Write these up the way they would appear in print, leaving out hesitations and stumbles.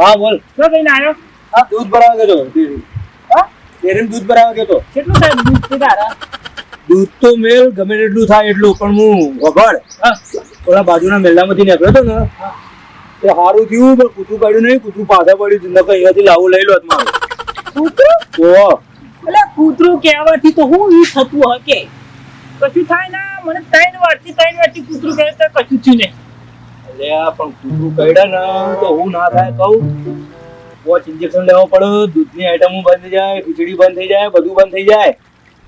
હા બોલ. શું કહીને આવ્યો? હા દૂધ ભરાવા ગયો તો ડેરી. હા ડેરીમાં દૂધ ભરાવા ગયો તો. કેટલું થાય દૂધ તે તારા? દૂધ તો મેલ ગમે તેટલું થાય એટલું, પણ હું વગર હા ઓલા બાજુના મેલ્લામાંથી નીકળ્યો હતો ને એ સારું થયું, પણ કૂતરું કાઢ્યું નહીં, કૂતરું પાછા પડ્યું. નકર અહીંયાથી લાવું લઈ લો મારું કૂતરું? ઓહો. એટલે કૂતરું કહેવાથી તો હું ઈ થતું હકે કશું થાય ના. મને 3 વારથી કૂતરું કહે તો કશું થયું નહીં. એટલે આ પણ કૂતરું કાઢ્યા ને તો હું ના થાય કહું. વોચ ઇન્જેક્શન લેવો પડે, દૂધની આઈટમો બંધ થઈ જાય, ખીચડી બંધ થઈ જાય, બધું બંધ થઈ જાય.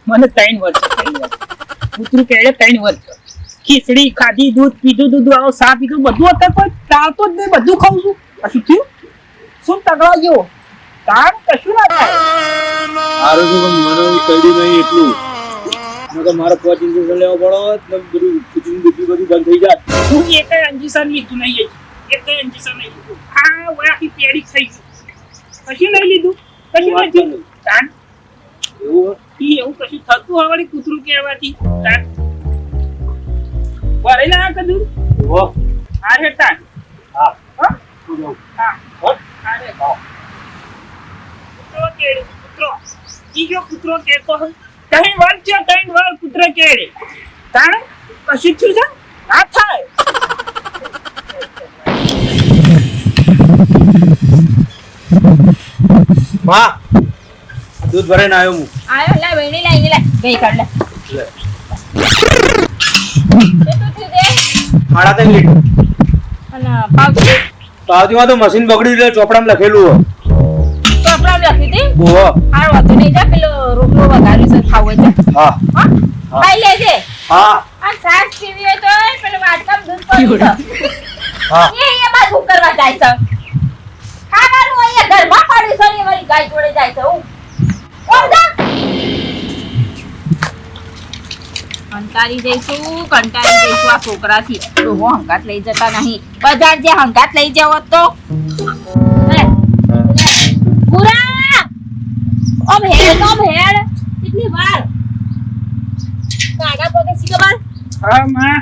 મને 3 વર્ષ કૂતરું કહે 3 વર્ષ ખીચડી ખાધી, દૂધ પીધું, દૂધ વાળો સા પીધું, બધું અત્યારે કોઈ ટાળતો જ નહીં, બધું ખાઉં છું. કશું થયું? શું તગડા જેવો તાણ કશું ના થાય. સારું છે પણ મને કહ્યું નહીં એટલું. નકર મારે વોચ ઇન્જેક્શન લેવો પડે ને બધું ખીચડી બીજું બધું બંધ થઈ જાય. હું એકેય ઇન્જેક્શન લીધું નહીં, એકેય ઇન્જેક્શન નહીં લીધું. આ વયાથી પેડી થઈ ગયું, કશું નહીં લીધું, કશું નથી. તાણ એવું એવું કશું થતું હવે કૂતરું કહેવાથી. તાણ ભરેલા આ કદું હો. આ રે તાણ. હા હા તું જાઉં. હા હો. આ રે કૂતરો કેળે, કૂતરો ઈ જો કૂતરો કેતો હોય 3 વાર છે, 3 વાર કૂતરો કેળે. તાણ કશું થયું છે ના થાય. માં દૂધ ભરાઈને આવ્યો હું. આયો લે વેણી લઈને લે ગઈ કર લે લે. કેટલું થયું તે 3.5 લીટર. અને પાવતી પાવતીમાં તો મશીન બગડ્યું એટલે ચોપડામાં લખેલું હોય. તો આપણા લખી દે ઓહો. આ વાતો નહીં જા પેલો રોટલો વઘાર્યું છે ખાવું છે હા હા ખાઈ લેજે. હા આ છાશ પીવી હોય તો પેલો વાટકામ દૂધ પડી છે હા. એ બાદ હું કરવા જાય છે ખાવાનું અહીંયા ઘરમાં પાડ્યું છે ને મારી ગાય જોડે જાય છે હું કોણ જા કંટાળી જઈશું આ છોકરાથી ડોહો હંગાત લઈ જતા નહીં. બજાર જે હંગાત લઈ જાવ તો પૂરા ઓ ભેળ કેટલી વાર કાડા પગે સી ખબર હા માં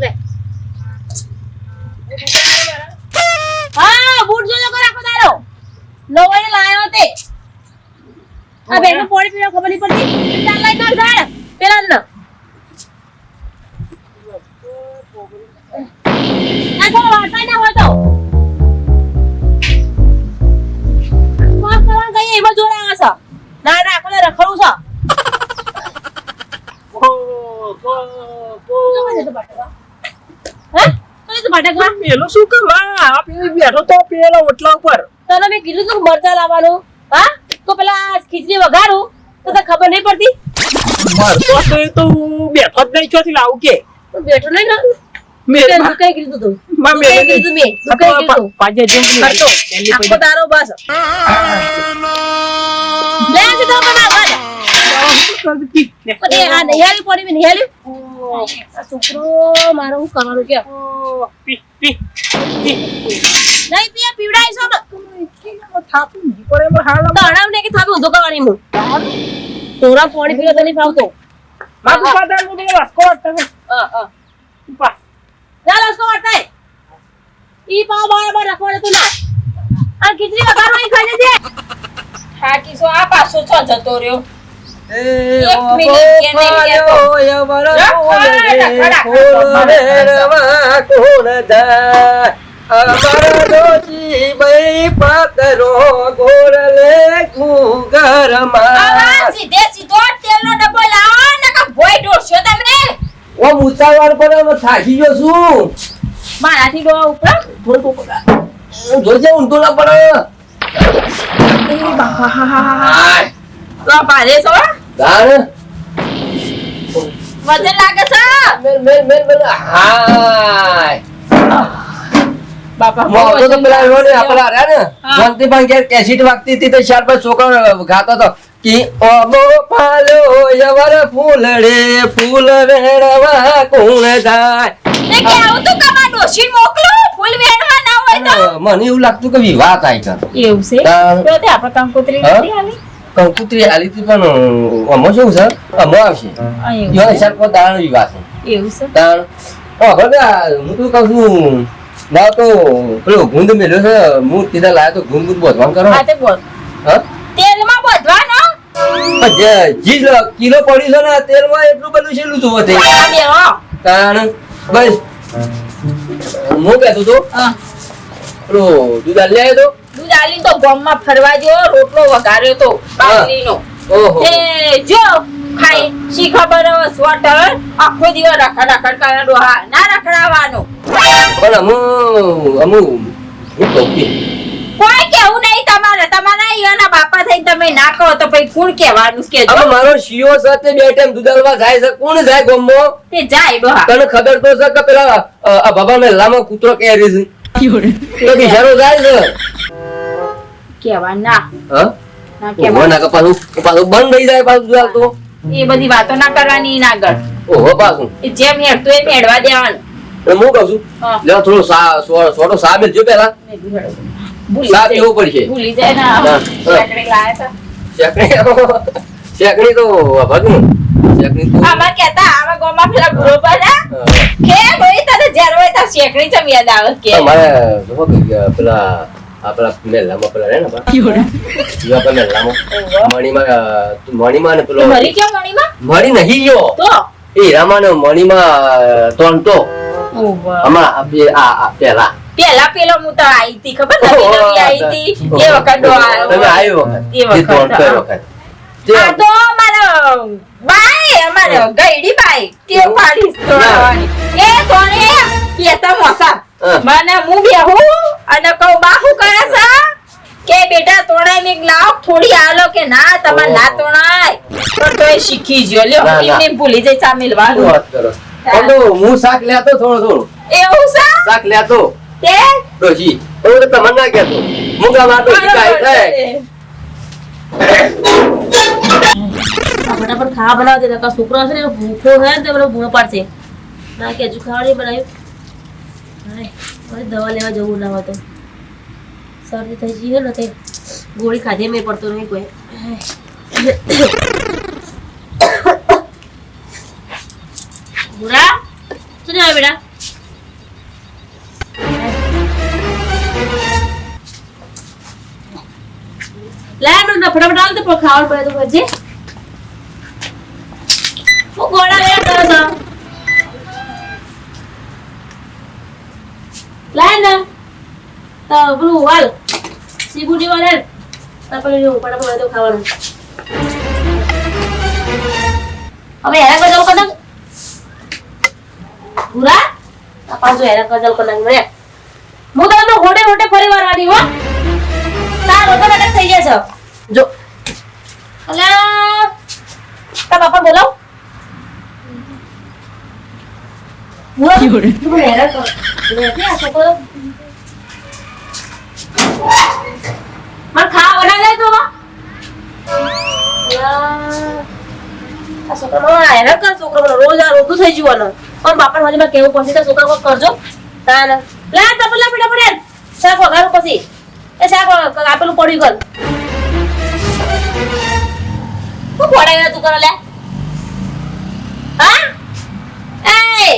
લે હા બૂટ જોજો કર આખો દાડો નવાઈ લાયો તે આ બેનો પોણી પીવા ખબર નહીં પડતી ચાલ લઈ કર ઝાડ પેલા ન આ તો વાટા ના હોય તો વાત કરવા ગઈ એમાં જોર આવે છે ના આપણે રખડું છે પેલો શું કરવા આ પેલી બેઠો તો પેલા ઓટલા ઉપર. તને મેં કીધું તું મરચા લાવવાનું હા તો પેલા ખીચડી વઘારું તો તને ખબર નહીં પડતી મરતો તો એ તો હું બેઠો જ નહીં ચોથી લાવું કે તું બેઠો નહીં ને મેં તું કઈ કીધું તું માં તું કઈ કીધું મેં તું કઈ કીધું પાંજે જેમ ખર્ચો આખો દારો બસ લે જ તો બના બસ પણ આ નિહાળી પડી મેં નિહાળી આ છોકરો મારો હું કરવાનું કે પી પી નહીં પીયા પીવડાઈ છો થાપું પડે એમાં હાલ તણાવ ને કે થાપું ઊંધો કરવાની હું તોરા પાણી પીવા તો નહીં ફાવતો મારું પાદર હું તો વાસ્કો વાટતા હા પા ચાલ અસકો વાટાય ઈ પાવ બરાબર રાખવાને તું ના આ ખીચડી વઘારો અહીં ખાઈ લેજે હા કિસો આ પાછો છો જતો રહ્યો એક મિનિટ કે નહીં કેતો સીધે સીધો તેલનો ડબ્બો લાવો ને કે ભોય ઢોરશો તમે ઓ મુસાવાર પર થાકી ગયો છું મારાથી ડોળા ઉપર થોડું જોજે ઊંધો ના પડે એ બાપા તો આ ભારે છો ગાણ વજન લાગે છે મેલ હાય બાપા મોટો તો પેલા રોને આપલા રહ્યા ને જંતી પણ કે કેસેટ વાગતી હતી તો ચાર પાંચ છોકરો ગાતો તો કે ઓબો પાલો યવર ફૂલડે ફૂલ વેણવા કોણ જાય તે કે આવું તો કમા ડોશી મોકલો ફૂલ વેણવા ના હોય તો મને એવું લાગતું કે વિવાહ થાય કર એવું છે તો તે આપણે કંકોત્રી નથી આવી કંકુત્રી આલી હતી પણ અમો શું છે અમો આવશે યો સર કો દાણ વિવાહ છે એવું છે દાણ ઓ ભગા હું તો કહું છું ના તો પેલો ગુંદ મેલ્યો છે હું તીધા લાયો તો ગુંદ બોધવાન કરો આ તે બોલ હા તેલમાં બોધવાનો જી કિલો પડ્યું છે ને તેલમાં એટલું બધું છેલ્લું જોવો તે આ બેહો કારણ બસ હું કહેતો તો હા પેલો દૂધ આલી આવ્યો તો દૂધ આલીને તો ગામમાં ફરવા ગયો રોટલો વઘાર્યો તો બાજરીનો ઓહો તે જો ખાઈ શી ખબર સ્વેટર આખો દિવસ રખડ કરે ડોહા ના રખડાવાનો પણ અમુ હું કહું કે કોઈ કેવું નહીં તમારે તમારા ઈવાના બાપા થઈને તમે ના કહો તો પછી કોણ કહેવાનું કે હવે મારો શિયો સાથે બે ટાઈમ દૂધ આલવા જાય છે કોણ જાય ગામમાં તે જાય ડોહા તને ખબર તો છે કે પેલા બાબા મેલામાં કૂતરો કેરી છે તો બિચારો જાય છે કહેવા ના હા ના ઓહો કહેવા ના કે પાછું બંધ થઈ જાય પાછું દૂધ આલતો એ બધી વાતો ના કરવાની ના આગળ ઓહો પાછું એ જેમ હેડતું એ મેળવા દેવાનું એટલે હું કહું છું હા. લેવા થોડો સોડો સા મેલજો પેલા ભૂલી સાપ જાય. એવું પડશે. ભૂલી જાય ને હા. શેકડી લાયા હતા. શેકણી તો ભગનું શેકણી તો આમાં કહેતા આવા ગામમાં પેલા ભૂરો પડ્યા કે ભાઈ તને જ્યારે હોય ત્યાં શેકડી ચમ યાદ આવે કે અમારે શું કહ્યું પેલા આપણા મેલામાં પેલા રહે ને આપણા મણીમાં ને પેલો મરી ગયો મણીમાં મણી નહીં ગયો તો એ હીરામાં ને મણીમાં તોણતો આમાં પેલા પેલા પેલો હું તો આવી હતી ખબર નવી નવી આવી હતી એ વખત તમે આવ્યો આવ્યો એ વખત, તોણતો એ હા. વખત આ તો મારો બાઈ અમારો ગઈડી બાઈ તે પાડી તોડવાની એ તોડે કે તો મોસા હા. મને હું બેહું અને કહું બા હું કરે છે કે બેટા તોડાઈ મેં લાવ થોડી આલો કે ના તમારે ના તોડાય પણ તોય શીખી ગયો લ્યો ના, ના. એમને ભૂલી જાય ચા શું મેલવાનું વાત કરો પણ તો હું શાક લેતો થોડું એવું છે શાક લેતો તે ડોશી હું તો તમને ના કહેતો હું કામ આ ડોશી કાંઈ થાય ફટાફટ ખાવા બનાવતી હતા કાં છોકરો હશે ને એનો ભૂખો હોય ને તો પેલો ભૂણો પાડશે ના કે હજુ ખાવા નહીં બનાવ્યું હાય, હવે દવા લેવા જવું ના હોય તો શરદી થઈ જઈએ ને તે ગોળી ખાધી મેં પડતો નહીં કોઈ ભૂરા શું ને આવે બેટા લાય મને ફટાફટ આવ તો પણ ખાવાનું પડે તો ભજે હું ગોળા લેવા કરો છો લાય ને તો પેલું વાલ સીબુડી વાળે તો પેલું ફટાફટ બધું ખાવાનું હવે હેરા કજલ કર નાખ પૂરા આ પાછું હેરા કજલ કર નાખ રે હું તમને હોટે હોટે ફરી વાર આડી હો તાર રોટો નાટક થઈ જશે જો અલા તા બાપા બોલાવ તું હેરા કર લે આ છોકરો માર ખા બના લે તો આ છોકરો હેરા કર છોકરો રોજ આ રોટું થઈ જવાનું પણ બાપા મારી માં કેવું પડશે તો છોકરા કોઈ કરજો તા લે તપલા પડા પડે શાક વઘારું પછી એ શાક આપેલું પડ્યું કર તું પડાવ્યા તું કરો લે હા એ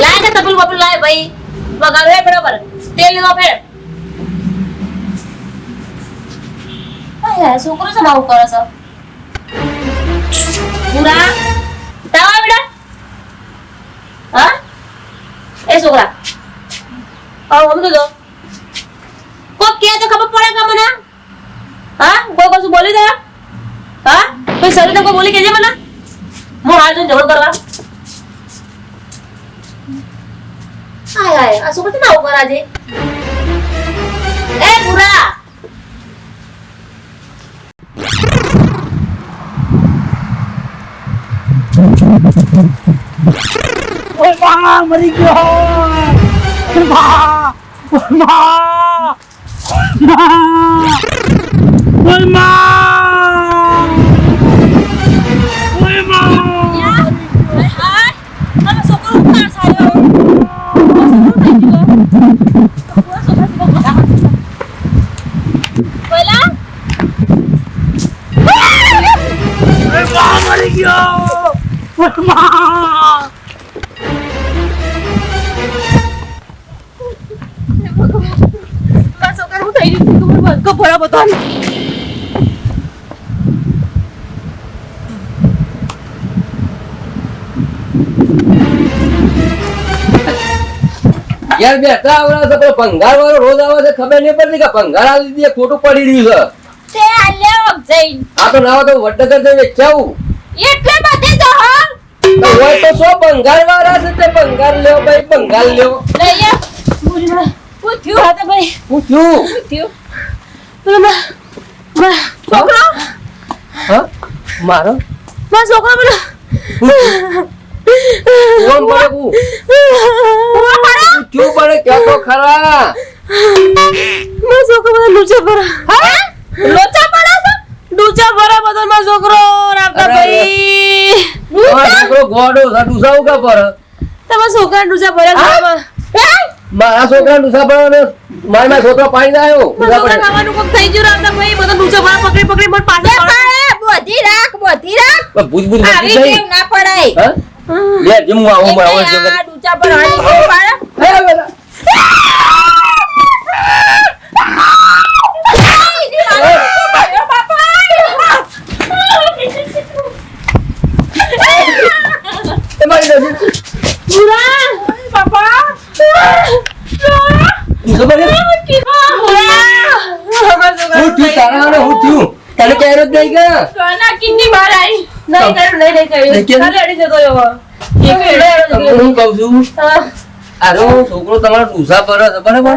લાય કે તપલું બપલું લાય ભાઈ વઘારું બરાબર તેલ નો ફેર છોકરો છે આવું કરે છે પૂરા તાવા બેટા હા એ છોકરા આવો અમે તો કોક કે તો ખબર પડે કે મને હા કોઈ કશું બોલી દે હા કોઈ સરી તો કોઈ બોલી કેજે મને હું હાલ જઈને ઝઘડો કરવા આય આય આ શું ના ઉપર આજે એ પૂરા ઓય બા મરી ગયો બા બા ઓય મા ઓય મા ઓય બા મરી ગયો ઓય મા બંકો ભરો બધો યાર બેઠા આવડા છે પણ ભંગાર વાળો રોજ આવે છે ખબર નહીં પડતી કે ભંગાર આવી દીધી ખોટું પડી રહ્યું છે તે આલ્યો જઈન આ તો ના હોય તો વડનગર જઈને વેચાવું એટલે બધે જો હા તો હોય તો સો ભંગાર વાળા છે તે ભંગાર લ્યો ભાઈ ભંગાર લ્યો લઈ આ મુરીના પૂછ્યું હા તો ભાઈ હું થયું પૂછ્યું બોલો માં છોકરો હા મારો માં છોકરો બોલો કોણ પડે હું ક્યું પડે ક્યાં તો ખરા માં છોકરો બધા લૂચા ભરા હા લોચા પડા છે ડૂચા ભરા બધા માં છોકરો રાવતા ભાઈ છોકરો ગોડો ડુસા ઉગા પર તમારા છોકરા ડૂચા ભર્યા છે મારા છોકરા ડુસા પર મારા છોકરો પાણી આવ્યો છોકરા ખાવાનું કોક થઈ ગયું રાવતા ભાઈ બધા ડૂચા ભરા પકડી પકડી મને પાછા બોધી રાખ ભૂત ભૂત આવી કેમ ના પડાય હા લે જમવા આવું આવું આ ડૂચા ભરવાની કેમ પાડે તને ક્યારે જ નહીં ગયા હું કઉ છું અરે છોકરો તમારો ડૂસા પર છે બરાબર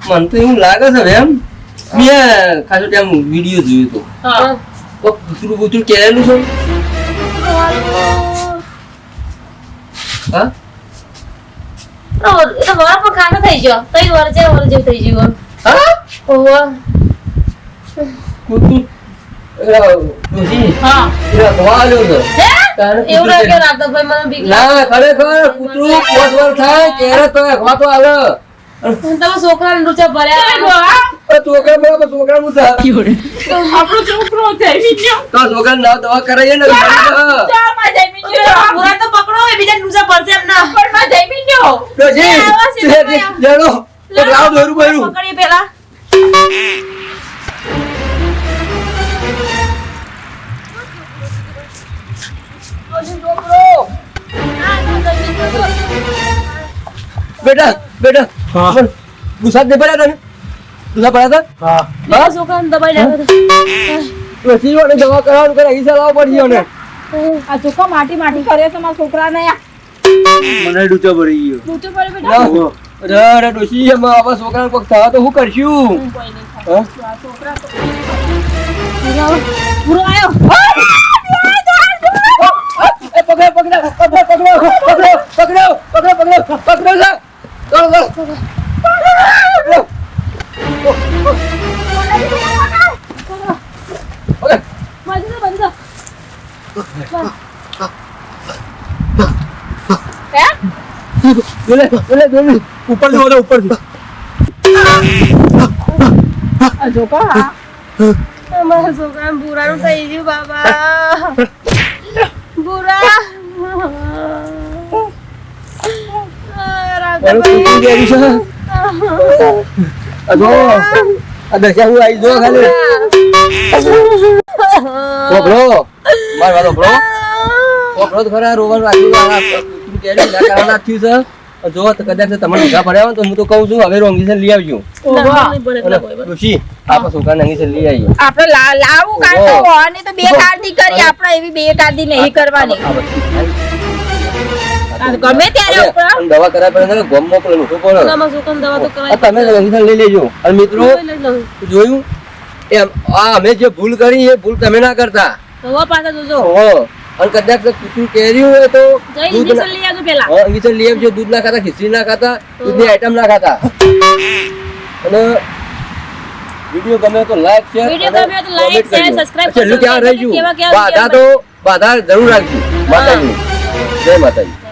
મને તો એવું લાગે છે એમ મેં ખાસ ટાઈમ વિડીયો જોયો તો કૂતરું કૂતરું કેરેલું છે હા થઈ ગયો કઈ વાર જેવું થઈ ગયું હા ઓહો કૂતરું ડોશી હા ધોવા આવ્યો છે તારે એવું કૂતરું લાગે રાવતાભાઈ મને બીક ના ખરેખર કૂતરું 5 વાર થાય કેરે તો હવા તો આવે તમે છોકરાને ડૂચા ભર્યા છોકરા બરાબર છોકરા નું થાય આપણો છોકરો જઈ ગયો તો છોકરા ના દવા કરાવીએ ને પૂરા તો પકડો એ બીજા ડૂચા ભરશે એમ ના પણ માં જઈ ગયો ડોશી લેડો તો લાવ દોરું બરું પકડીએ પેલા બેટા બેટા હા. ગુસ્સા દે પડ્યા તને ગુસ્સા પડ્યા હા બીજા છોકરાને દબાઈ નાખો તો રસી વાળી દવા કરાવવાનું કરે હિસાબ લાવવો પડશે ને આ ચોખ્ખા માટી માટી કરે છે મારા છોકરાને મને ડૂચો ભરી ગયો ડૂચો પડે બેટા ઓહો. અરે ડોશી એમાં આપણા છોકરાને કોક થવા તો શું કરશું હા? પૂરો આવ્યો એ પકડો પકડો પકડો પકડો પકડો પકડો પકડો પકડો પકડો જા ચલો ચલો બોલે બોલે બોલે ઉપર જો તો ઉપર જો આ જોકા હા મારા છોકરાને બુરાનું થઈ ગયું બાબા બુરા અરે કૂતરું ગેરી છે અગો આ દશા હું આવી જો ખાલી ઓબરો માર વાળો ઓબરો ઓબરો તો ખરા રોવાનું આખી આ કૂતરું ગેરી ના કારણ નાખ્યું છે જો તો કદાચ તમને ઊંઘા પડ્યા હોય તો હું તો કહું છું હવે રોંગીસન લઈ આવજો ડોશી આપણા છોકરાને અંગીસન લઈ આવજો આપણે લાવું કાઢતો અને તો બે કાઢી કરી આપણે એવી બે કાઢી નહીં કરવાની ગમે ત્યારે ઉપર અને દવા કરાવી પડે ગમ મોકલે નું પડે મારા છોકરાને દવા તો આ તમે અંગીસન લઈ લેજો અને મિત્રો જોયું એમ આ અમે જે ભૂલ કરી એ ભૂલ તમે ના કરતા દવા પાછા જોજો હો અને કદાચ કૂતરું કેર્યું હોય તો જઈ દૂધ ઇન્જેક્શન લઈ આવજો પેલા હા ઇન્જેક્શન લઈ આવજો દૂધ ના ખાતા ખીચડી ના ખાતા દૂધની આઈટમ ના ખાતા અને વિડિયો ગમે તો લાઈક શેર વિડિયો ગમે તો લાઈક શેર સબસ્ક્રાઇબ છેલ્લું ક્યાં રહી ગયું બાધા તો બાધા જરૂર રાખજો માતાજી જય માતાજી